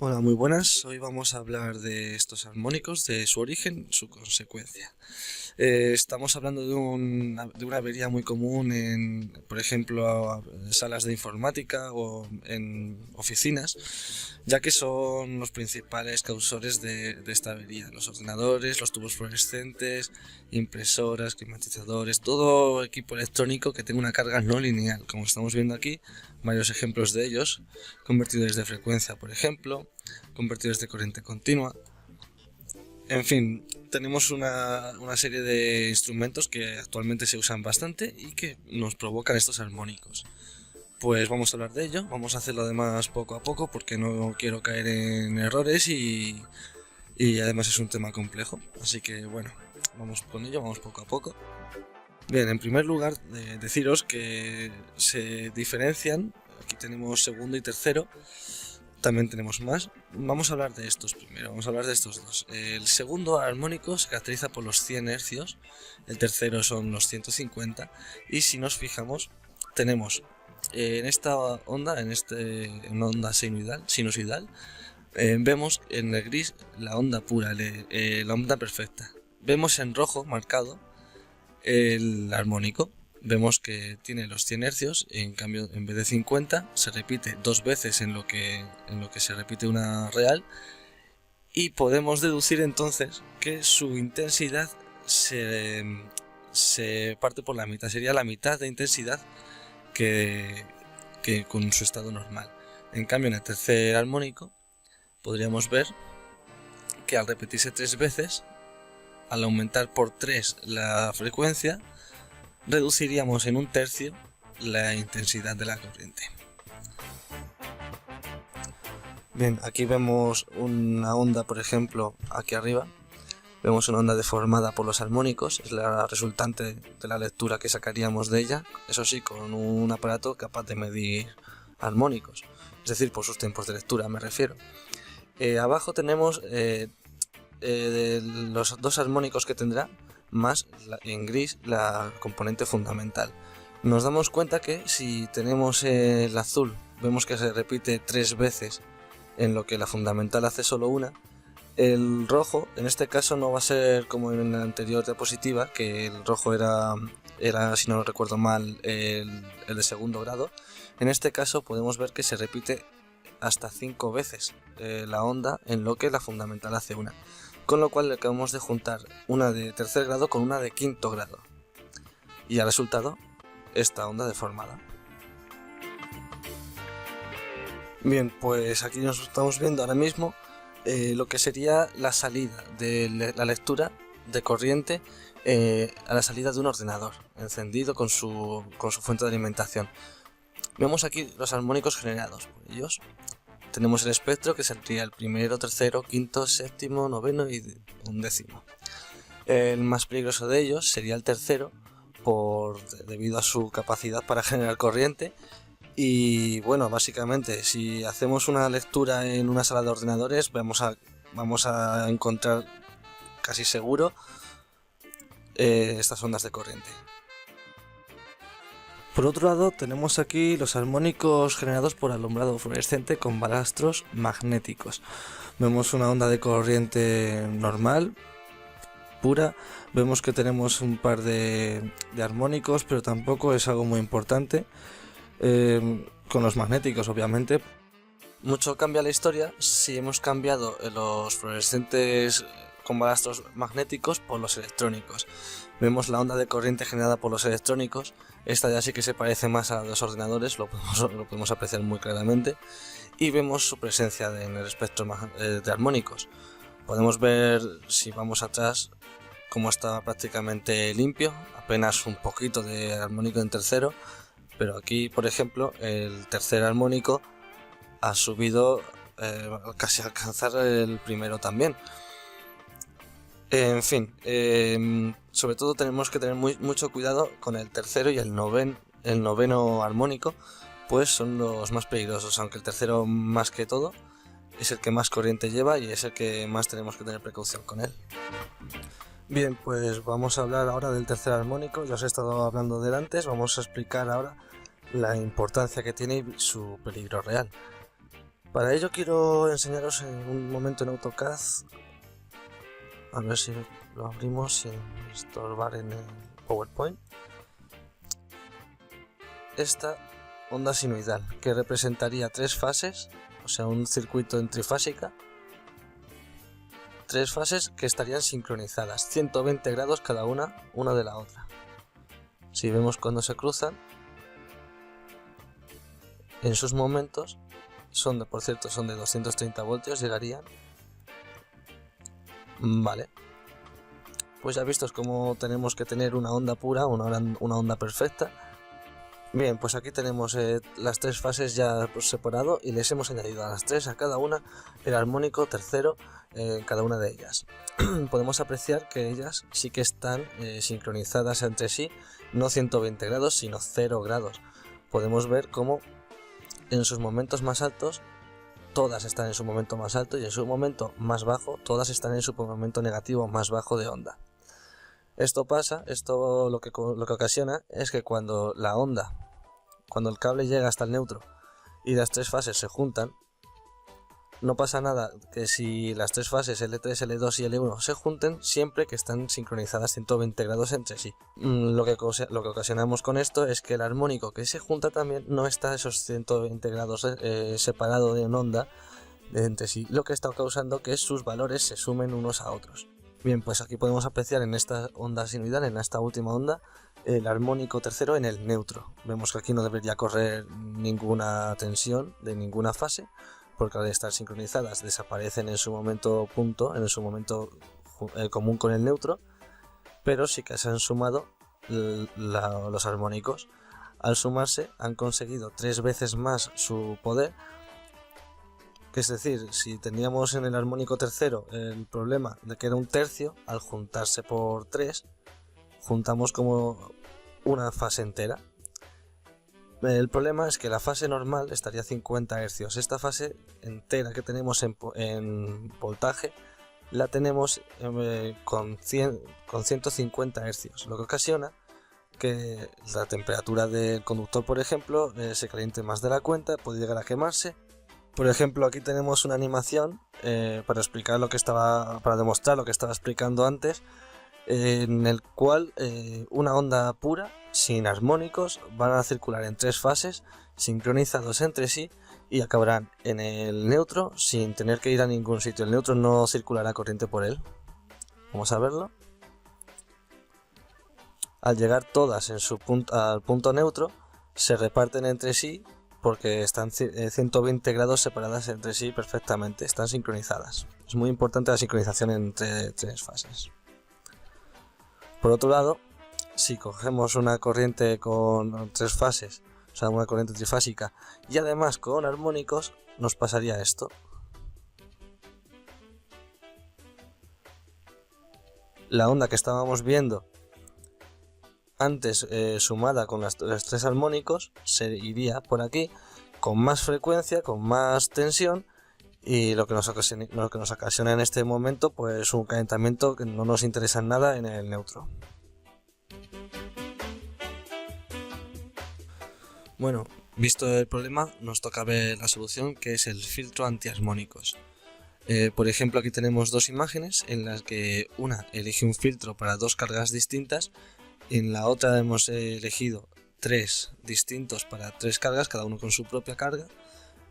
Hola, muy buenas. Hoy vamos a hablar de estos armónicos, de su origen, su consecuencia. Estamos hablando de una avería muy común en, por ejemplo, salas de informática o en oficinas, ya que son los principales causores de esta avería. Los ordenadores, los tubos fluorescentes, impresoras, climatizadores, todo equipo electrónico que tenga una carga no lineal, como estamos viendo aquí, varios ejemplos de ellos, convertidores de frecuencia, por ejemplo, convertidores de corriente continua. En fin, tenemos una serie de instrumentos que actualmente se usan bastante y que nos provocan estos armónicos. Pues vamos a hablar de ello, vamos a hacerlo además poco a poco porque no quiero caer en errores y además es un tema complejo. Así que bueno, vamos con ello, vamos poco a poco. Bien, en primer lugar, deciros que se diferencian, aquí tenemos segundo y tercero. También tenemos más. Vamos a hablar de estos primero, vamos a hablar de estos dos. El segundo armónico se caracteriza por los 100 Hz, el tercero son los 150 y si nos fijamos tenemos en esta onda, en una onda sinusoidal, vemos en el gris la onda pura, la onda perfecta. Vemos en rojo marcado el armónico. Vemos que tiene los 100 Hz, en cambio en vez de 50 se repite dos veces en lo que se repite una real, y podemos deducir entonces que su intensidad se parte por la mitad, sería la mitad de intensidad que con su estado normal. En cambio en el tercer armónico podríamos ver que al repetirse tres veces, al aumentar por 3 la frecuencia, reduciríamos en un tercio la intensidad de la corriente. Bien, aquí vemos una onda, por ejemplo, aquí arriba. Vemos una onda deformada por los armónicos, es la resultante de la lectura que sacaríamos de ella, eso sí, con un aparato capaz de medir armónicos, es decir, por sus tiempos de lectura me refiero. Abajo tenemos los dos armónicos que tendrá, más en gris la componente fundamental. Nos damos cuenta que si tenemos el azul, vemos que se repite 3 veces en lo que la fundamental hace solo una. El rojo, en este caso, no va a ser como en la anterior diapositiva, que el rojo era si no lo recuerdo mal, el de segundo grado. En este caso podemos ver que se repite hasta 5 veces la onda en lo que la fundamental hace una, con lo cual le acabamos de juntar una de tercer grado con una de quinto grado y ha resultado esta onda deformada. Bien, pues aquí nos estamos viendo ahora mismo lo que sería la salida de la lectura de corriente a la salida de un ordenador encendido con su fuente de alimentación. Vemos aquí los armónicos generados por ellos. Tenemos el espectro, que sería el primero, tercero, quinto, séptimo, noveno y un décimo. El más peligroso de ellos sería el tercero, debido a su capacidad para generar corriente. Y bueno, básicamente, si hacemos una lectura en una sala de ordenadores, vamos a encontrar casi seguro estas ondas de corriente. Por otro lado, tenemos aquí los armónicos generados por alumbrado fluorescente con balastros magnéticos. Vemos una onda de corriente normal, pura. Vemos que tenemos un par de armónicos, pero tampoco es algo muy importante. Con los magnéticos, obviamente. Mucho cambia la historia si hemos cambiado los fluorescentes con balastros magnéticos por los electrónicos. Vemos la onda de corriente generada por los electrónicos. Esta ya sí que se parece más a los ordenadores, lo podemos apreciar muy claramente. Y vemos su presencia en el espectro de armónicos. Podemos ver, si vamos atrás, cómo está prácticamente limpio, apenas un poquito de armónico en tercero. Pero aquí, por ejemplo, el tercer armónico ha subido casi a alcanzar el primero también. En fin, sobre todo tenemos que tener mucho cuidado con el tercero y el noveno armónico, pues son los más peligrosos, aunque el tercero más que todo es el que más corriente lleva y es el que más tenemos que tener precaución con él. Bien, pues vamos a hablar ahora del tercer armónico. Ya os he estado hablando de él antes, vamos a explicar ahora la importancia que tiene y su peligro real. Para ello quiero enseñaros en un momento en AutoCAD, a ver si lo abrimos sin estorbar en el PowerPoint, esta onda sinusoidal que representaría 3 fases, o sea, un circuito en trifásica, 3 fases que estarían sincronizadas, 120 grados cada una de la otra. Si vemos cuando se cruzan, en sus momentos, por cierto, son de 230 voltios, llegarían. Vale. Pues ya vistos cómo tenemos que tener una onda pura, una onda perfecta. Bien, pues aquí tenemos las 3 fases ya por separado y les hemos añadido a las 3 a cada una el armónico tercero en cada una de ellas. Podemos apreciar que ellas sí que están sincronizadas entre sí, no 120 grados sino 0 grados. Podemos ver cómo en sus momentos más altos todas están en su momento más alto y en su momento más bajo todas están en su momento negativo más bajo de onda. Esto lo que ocasiona es que cuando el cable llega hasta el neutro y las 3 fases se juntan, no pasa nada que si las 3 fases L3, L2 y L1 se junten, siempre que están sincronizadas 120 grados entre sí. Lo que ocasionamos con esto es que el armónico que se junta también no está a esos 120 grados separado de una onda entre sí, lo que está causando que sus valores se sumen unos a otros. Bien, pues aquí podemos apreciar en esta onda sinusoidal, en esta última onda, el armónico tercero en el neutro. Vemos que aquí no debería correr ninguna tensión de ninguna fase, porque al estar sincronizadas desaparecen en su momento punto, en su momento común con el neutro, pero sí que se han sumado los armónicos. Al sumarse han conseguido 3 veces más su poder, que es decir, si teníamos en el armónico tercero el problema de que era un tercio, al juntarse por 3, juntamos como una fase entera. El problema es que la fase normal estaría a 50 Hz. Esta fase entera que tenemos en voltaje la tenemos con 150 Hz, lo que ocasiona que la temperatura del conductor, por ejemplo, se caliente más de la cuenta, puede llegar a quemarse. Por ejemplo, aquí tenemos una animación para demostrar lo que estaba explicando antes, en el cual una onda pura, sin armónicos, van a circular en 3 fases, sincronizados entre sí, y acabarán en el neutro sin tener que ir a ningún sitio. El neutro no circulará corriente por él. Vamos a verlo. Al llegar todas al punto neutro, se reparten entre sí porque están 120 grados separadas entre sí perfectamente, están sincronizadas. Es muy importante la sincronización entre 3 fases. Por otro lado, si cogemos una corriente con 3 fases, o sea, una corriente trifásica, y además con armónicos, nos pasaría esto. La onda que estábamos viendo antes, sumada con los 3 armónicos, se iría por aquí con más frecuencia, con más tensión, y lo que nos ocasiona en este momento pues un calentamiento que no nos interesa en nada en el neutro. Bueno, visto el problema, nos toca ver la solución, que es el filtro antiarmónicos. Por ejemplo, aquí tenemos 2 imágenes en las que una elige un filtro para 2 cargas distintas. En la otra hemos elegido 3 distintos para 3 cargas, cada uno con su propia carga.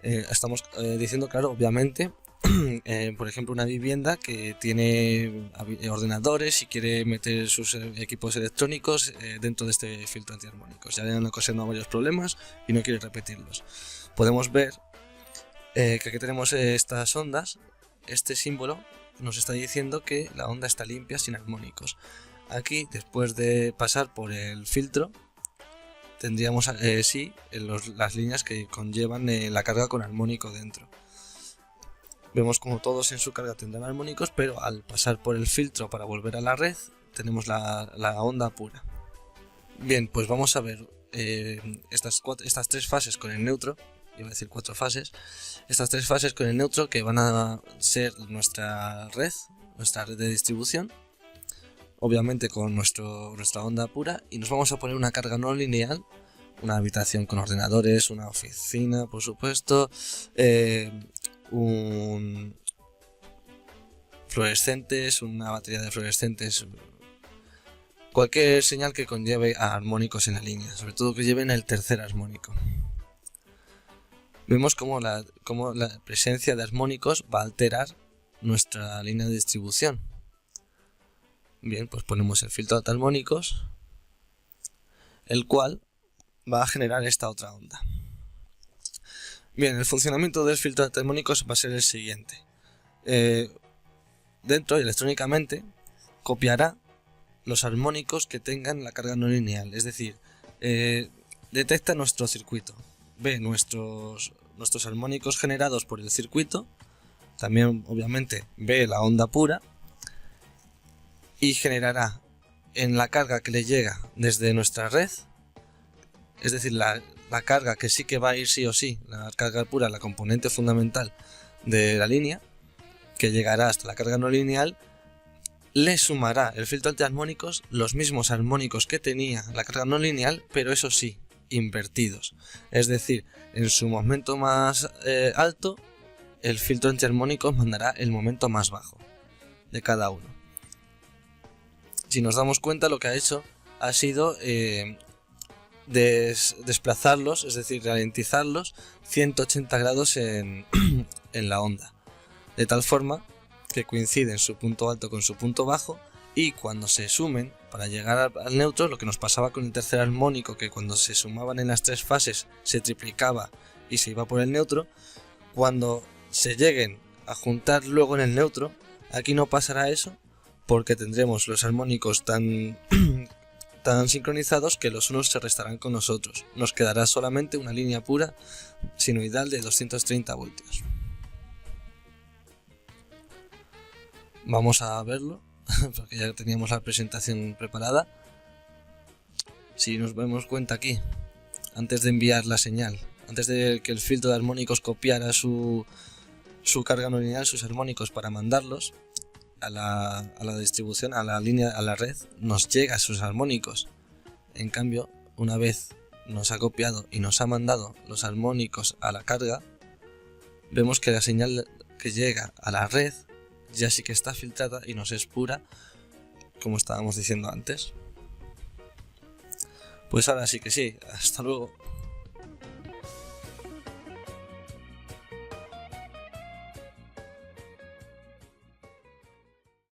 Estamos diciendo, claro, obviamente, por ejemplo, una vivienda que tiene ordenadores y quiere meter sus equipos electrónicos dentro de este filtro antiarmónicos. Ya le han ocasionado varios problemas y no quiere repetirlos. Podemos ver que aquí tenemos estas ondas. Este símbolo nos está diciendo que la onda está limpia, sin armónicos. Aquí, después de pasar por el filtro, tendríamos las líneas que conllevan la carga con armónico dentro. Vemos como todos en su carga tendrán armónicos, pero al pasar por el filtro para volver a la red, tenemos la onda pura. Bien, pues vamos a ver estas 3 fases con el neutro. Iba a decir 4 fases. Estas 3 fases con el neutro, que van a ser nuestra red de distribución, obviamente con nuestra onda pura, y nos vamos a poner una carga no lineal una habitación con ordenadores, una oficina, por supuesto, un fluorescentes, una batería de fluorescentes, cualquier señal que conlleve a armónicos en la línea, sobre todo que lleven el tercer armónico. Vemos cómo la presencia de armónicos va a alterar nuestra línea de distribución. Bien, pues ponemos el filtro de armónicos, el cual va a generar esta otra onda. Bien, el funcionamiento del filtro de armónicos va a ser el siguiente. Dentro, electrónicamente, copiará los armónicos que tengan la carga no lineal, es decir, detecta nuestro circuito, ve nuestros armónicos generados por el circuito, también obviamente ve la onda pura y generará en la carga que le llega desde nuestra red, es decir, la carga que sí que va a ir sí o sí, la carga pura, la componente fundamental de la línea, que llegará hasta la carga no lineal, le sumará el filtro antiarmónicos los mismos armónicos que tenía la carga no lineal, pero eso sí, invertidos. Es decir, en su momento más alto, el filtro antiarmónicos mandará el momento más bajo de cada uno. Si nos damos cuenta, lo que ha hecho ha sido desplazarlos, es decir, ralentizarlos 180 grados en la onda, de tal forma que coinciden su punto alto con su punto bajo, y cuando se sumen para llegar al neutro, lo que nos pasaba con el tercer armónico, que cuando se sumaban en las tres fases se triplicaba y se iba por el neutro, cuando se lleguen a juntar luego en el neutro, aquí no pasará eso, porque tendremos los armónicos tan sincronizados que los unos se restarán con los otros. Nos quedará solamente una línea pura sinusoidal de 230 voltios. Vamos a verlo, porque ya teníamos la presentación preparada. Si nos damos cuenta aquí, antes de enviar la señal, antes de que el filtro de armónicos copiara su carga no lineal, sus armónicos, para mandarlos a la distribución, a la línea, a la red, nos llega sus armónicos. En cambio, una vez nos ha copiado y nos ha mandado los armónicos a la carga, vemos que la señal que llega a la red ya sí que está filtrada y nos es pura, como estábamos diciendo antes. Pues ahora sí que sí, hasta luego.